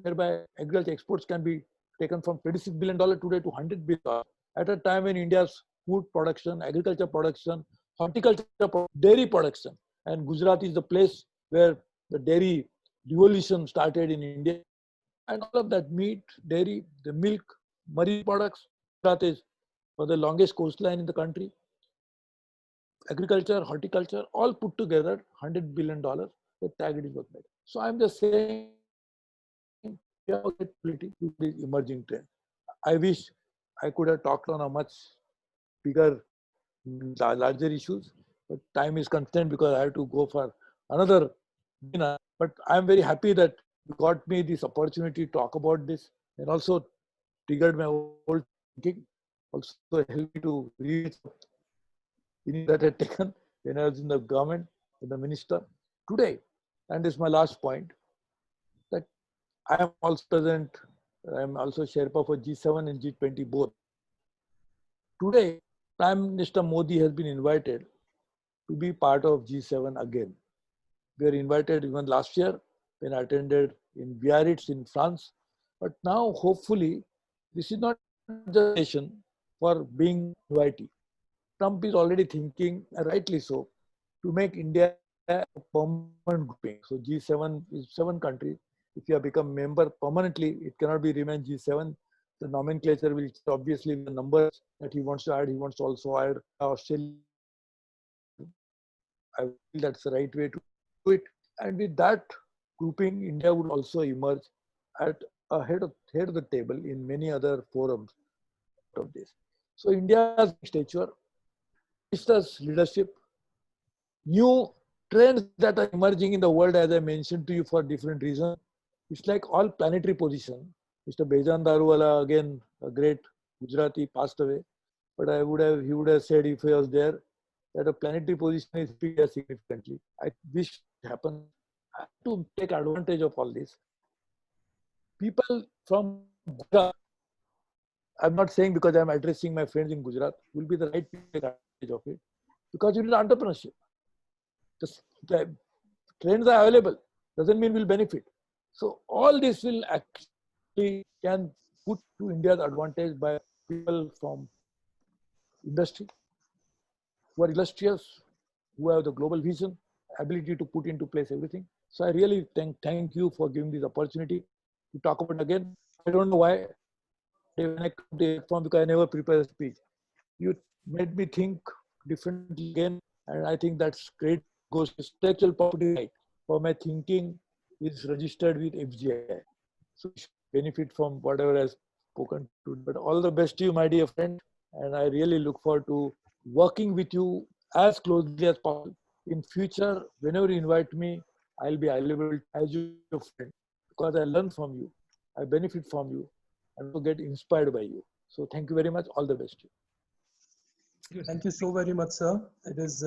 Whereby agriculture exports can be taken from $26 billion today to $100 billion at a time when India's food production, agriculture production, horticulture, dairy production, and Gujarat is the place where the dairy revolution started in India. And all of that meat, dairy, the milk, marine products, Gujarat is for the longest coastline in the country. Agriculture, horticulture, all put together, $100 billion, the target is worth better. So I'm just saying, emerging trend. I wish I could have talked on a much bigger, larger issues, but time is constrained because I have to go for another dinner. But I'm very happy that you got me this opportunity to talk about this, and also triggered my old thinking, also helped me to read that I had taken when I was in the government, in the minister. Today, and this is my last point, that I am also present, I am also Sherpa for G7 and G20 both. Today, Prime Minister Modi has been invited to be part of G7 again. We were invited even last year when I attended in Biarritz in France. But now, hopefully, this is not just a nation for being invited. Trump is already thinking, and rightly so, to make India a permanent grouping. So G7 is 7 countries. If you have become member permanently, it cannot be remain G7. The nomenclature will obviously the numbers that he wants to add. He wants to also add Australia. I feel that's the right way to do it. And with that grouping, India would also emerge at a head of the table in many other forums of this. So India's stature, Minister's leadership, new trends that are emerging in the world, as I mentioned to you for different reasons. It's like all planetary position. Mr. Bejan Daruwala, again, a great Gujarati, passed away. But he would have said if he was there, that a planetary position is bigger significantly. I wish it happened. I have to take advantage of all this. People from Gujarat, I'm not saying because I'm addressing my friends in Gujarat, will be the right to take advantage of it. Because you need entrepreneurship. The trends are available, doesn't mean we'll benefit. So all this will actually can put to India's advantage by people from industry who are illustrious, who have the global vision, ability to put into place everything. So I really thank you for giving this opportunity to talk about it again. I don't know why when I come to the platform, because I never prepare a speech. You made me think differently again, and I think that's great. Goes to intellectual property right for my thinking is registered with FGI. So you should benefit from whatever I've spoken to. But all the best to you, my dear friend. And I really look forward to working with you as closely as possible. In future, whenever you invite me, I'll be available as your friend because I learn from you, I benefit from you, and also get inspired by you. So thank you very much. All the best to you. Thank you so very much, sir. It is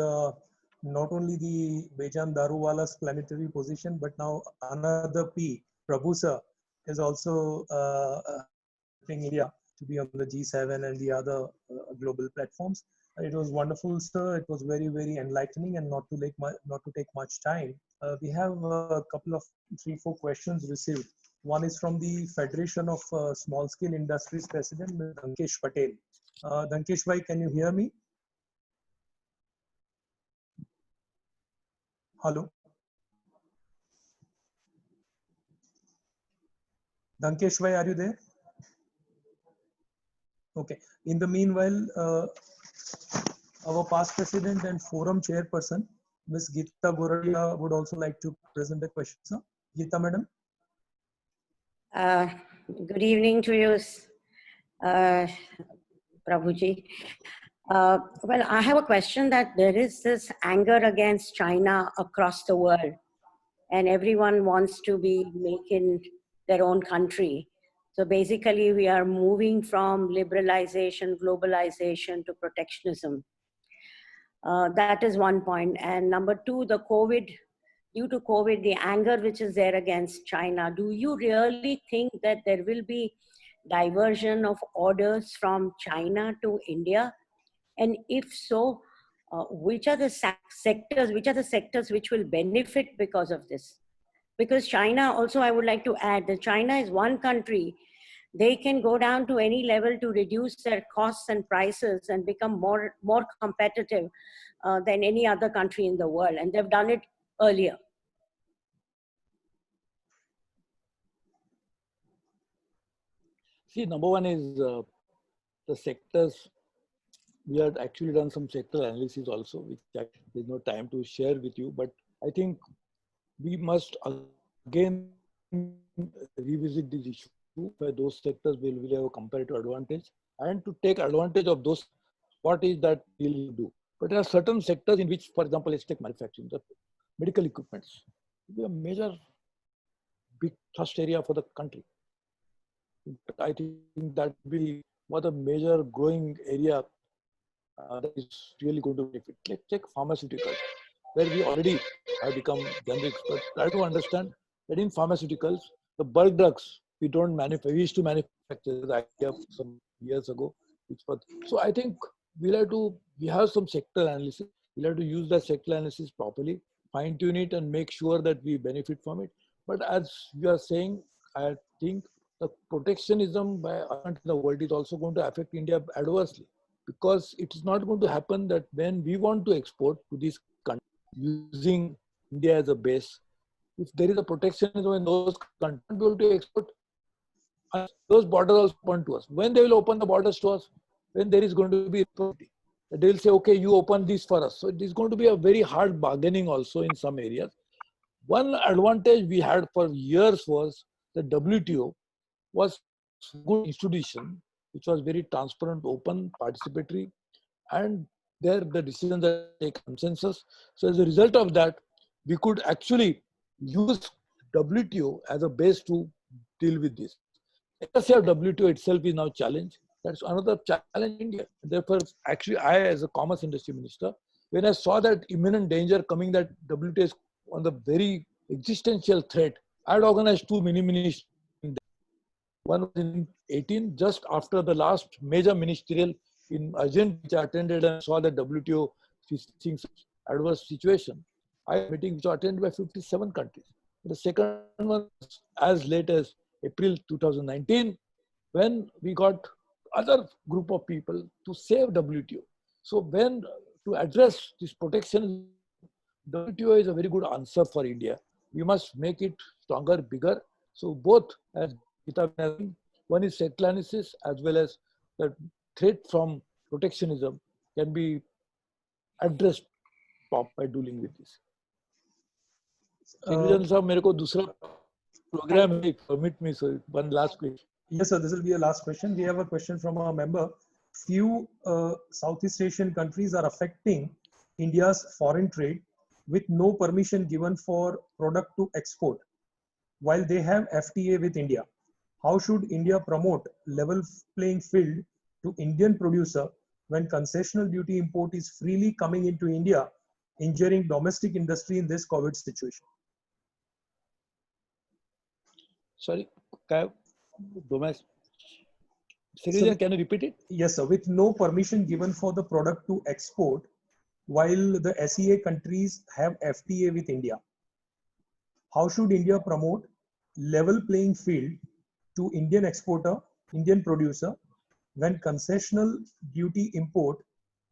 not only the Bejan Daruwala's planetary position, but now another P, Prabhu sir, is also helping India to be on the G7 and the other global platforms. It was wonderful, sir. It was very, very enlightening, and not to take much time. We have a couple of 3-4 questions received. One is from the Federation of Small Scale Industries President, Dankesh Patel. Dankesh bhai, can you hear me? Hello. Dankesh bhai, are you there? Okay. In the meanwhile, our past president and forum chairperson, Ms. Geeta Goradia would also like to present a question, sir. Geeta, madam. Good evening to you, Prabhuji. Well, I have a question that there is this anger against China across the world, and everyone wants to be making their own country. So basically, we are moving from liberalization, globalization to protectionism. That is one point. And number two, the due to COVID, the anger which is there against China, do you really think that there will be diversion of orders from China to India? And if so, which are the sectors which will benefit because of this? Because China also, I would like to add that China is one country, they can go down to any level to reduce their costs and prices and become more competitive than any other country in the world. And they've done it earlier. See, number one is the sectors. We had actually done some sector analysis also, which there's no time to share with you. But I think we must again revisit this issue where those sectors will have a comparative advantage and to take advantage of those. What is that we'll do? But there are certain sectors in which, for example, let's take manufacturing, the medical equipments, will be a major big thrust area for the country. I think that will be one of the major growing area that is really going to benefit. Let's check pharmaceuticals, where we already have become general experts. Try to understand that in pharmaceuticals, the bulk drugs we don't manufacture. We used to manufacture the idea some years ago. So I think we have some sector analysis. We'll have to use that sector analysis properly, fine tune it, and make sure that we benefit from it. But as you are saying, I think the protectionism by the world is also going to affect India adversely, because it is not going to happen that when we want to export to these countries using India as a base, if there is a protectionism in those countries, we will be able to export, those borders also open to us. When they will open the borders to us, when there is going to be authority, they will say, okay, you open this for us. So it is going to be a very hard bargaining also in some areas. One advantage we had for years was the WTO was a good institution, which was very transparent, open, participatory, and there the decisions are taken consensus. So as a result of that, we could actually use WTO as a base to deal with this. WTO itself is now challenged. That's another challenge in India. Therefore, actually, I, as a commerce industry minister, when I saw that imminent danger coming, that WTO is on the very existential threat, I had organized two mini ministries. One was in 18, just after the last major ministerial in Argentina, which I attended and saw the WTO facing adverse situation. I had a meeting which was attended by 57 countries. The second one was as late as April 2019, when we got other group of people to save WTO. So when to address this protection, WTO is a very good answer for India. We must make it stronger, bigger. So both, as one is sector analysis as well as the threat from protectionism can be addressed by dealing with this. Sir, मेरे को दूसरा program permit me, so one last question. Yes, sir. This will be a last question. We have a question from a member. Few Southeast Asian countries are affecting India's foreign trade with no permission given for product to export, while they have FTA with India. How should India promote level playing field to Indian producer when concessional duty import is freely coming into India, injuring domestic industry in this COVID situation? Sorry, domestic. Citizen, can you repeat it? Yes, sir. With no permission given for the product to export, while the SEA countries have FTA with India, how should India promote level playing field to Indian exporter, Indian producer, when concessional duty import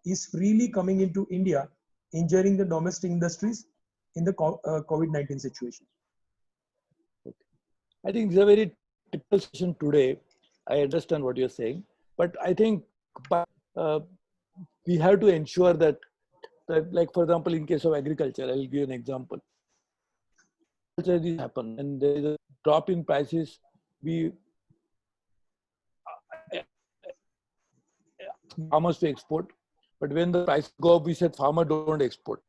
is freely coming into India, injuring the domestic industries in the COVID-19 situation? I think it's a very typical session today. I understand what you're saying, but I think we have to ensure that like for example, in case of agriculture, I'll give you an example. This happen and there is a drop in prices. We farmers to export, but when the prices go up, we said farmer don't export.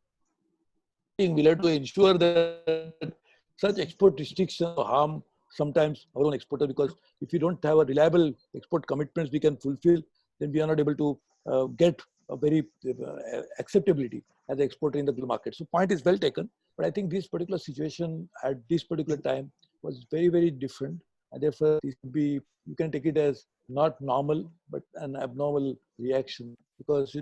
We'll have to ensure that such export restrictions harm sometimes our own exporter, because if we don't have a reliable export commitments we can fulfill, then we are not able to get a very acceptability as an exporter in the global market. So point is well taken, but I think this particular situation at this particular time was very, very different, and therefore this would be, you can take it as not normal but an abnormal reaction, because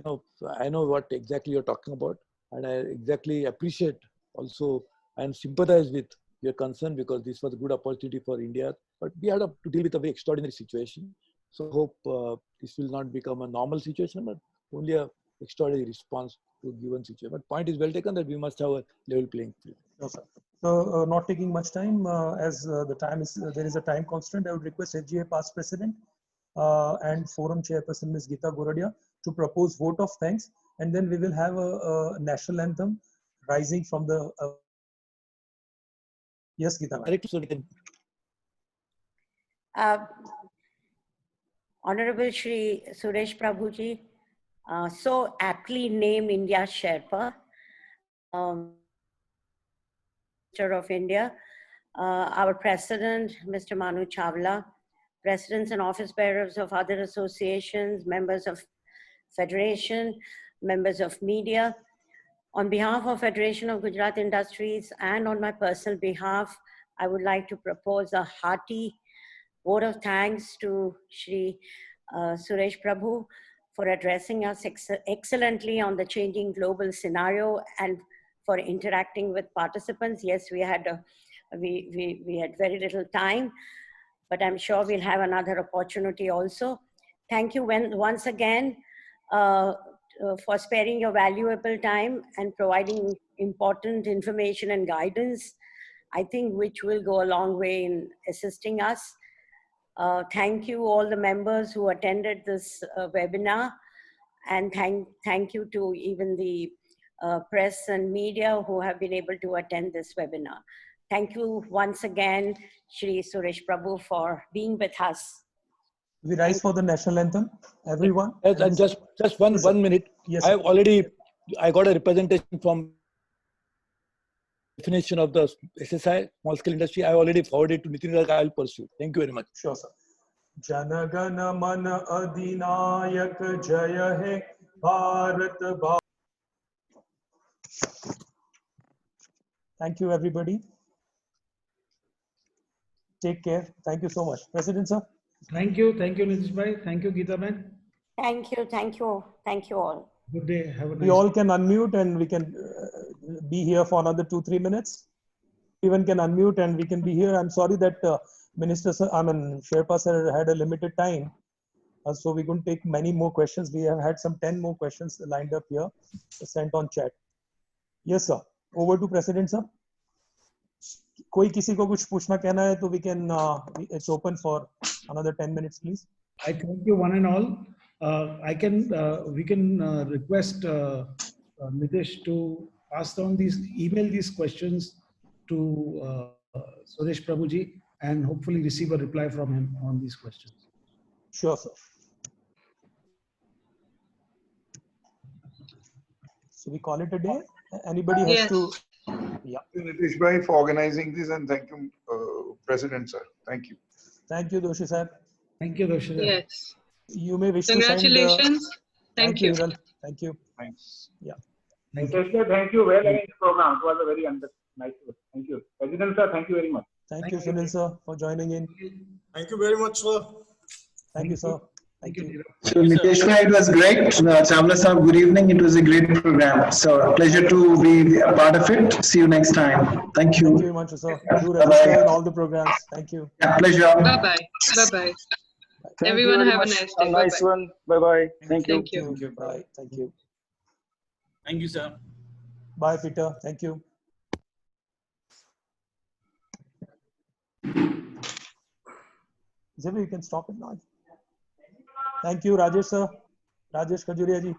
I know what exactly you're talking about, and I exactly appreciate also and sympathize with your concern, because this was a good opportunity for India, but we had to deal with a very extraordinary situation. So hope this will not become a normal situation, but only a extraordinary response to a given situation. But point is well taken that we must have a level playing field. No, sir. So not taking much time, as the time is, there is a time constraint. I would request FGA past president and forum chairperson Ms. Geeta Goradia to propose vote of thanks, and then we will have a national anthem rising from the. Yes, Geeta. Honorable Shri Suresh Prabhuji, so aptly named India Sherpa, Minister of India, our President, Mr. Manu Chawla, Presidents and office bearers of other associations, members of Federation, members of media. On behalf of Federation of Gujarat Industries and on my personal behalf, I would like to propose a hearty vote of thanks to Shri Suresh Prabhu for addressing us excellently on the changing global scenario and for interacting with participants. Yes, we had very little time, but I'm sure we'll have another opportunity also. Thank you once again for sparing your valuable time and providing important information and guidance, I think, which will go a long way in assisting us. Thank you all the members who attended this webinar, and thank you to even the press and media who have been able to attend this webinar. Thank you once again, Shri Suresh Prabhu, for being with us. We rise for the national anthem, everyone. Yes, and just one minute. Yes, I got a representation from definition of the SSI, small scale industry. I already forwarded to Nitin. I will pursue. Thank you very much. Sure, sir. Janagana mana adinayak jaya hai Bharat. Thank you, everybody. Take care. Thank you so much. President, sir. Thank you, Nitish Bhai. Thank you, Geeta ma'am. Thank you all. Good day. Have a nice We all can unmute and we can be here for another 2-3 minutes. Everyone can unmute and we can be here. I'm sorry that Sherpa sir had a limited time, so we couldn't take many more questions. We have had some 10 more questions lined up here, sent on chat. Yes, sir. Over to President, sir. कोई किसी को कुछ पूछना कहना है तो we can it's open for another 10 minutes, please. I thank you one and all. We can request Nitish to pass on email these questions to Suresh Prabhuji and hopefully receive a reply from him on these questions. Sure, sir. So we call it a day. Anybody has to. Yeah. Thank you, Nitish Bhai, for organizing this, and thank you, President sir. Thank you. Thank you, Doshi sir. Thank you, Doshi sir. Yes. You may wish Congratulations. to send. Thank you. Thank you. Thanks. Yeah. Thank you. Well arranged program. It was a very nice. Thank you, President sir. Thank you very much. Thank you, Sunil sir, for joining in. Thank you very much, sir. Thank you, sir. Thank you. So Nitish bhai, it was great. Chawla sir, good evening. It was a great program. So pleasure to be a part of it. See you next time. Thank you. Thank you very much, sir. Do register in all the programs. Thank you. Yeah, pleasure. Bye-bye. Bye-bye. Everyone have a nice day. Nice one. Bye-bye. Thank you. Thank you. Thank you. Bye. Thank you. Thank you, sir. Bye, Peter. Thank you. Zibri, you can stop it now. Thank you, Rajesh sir. Rajesh Khajuria ji.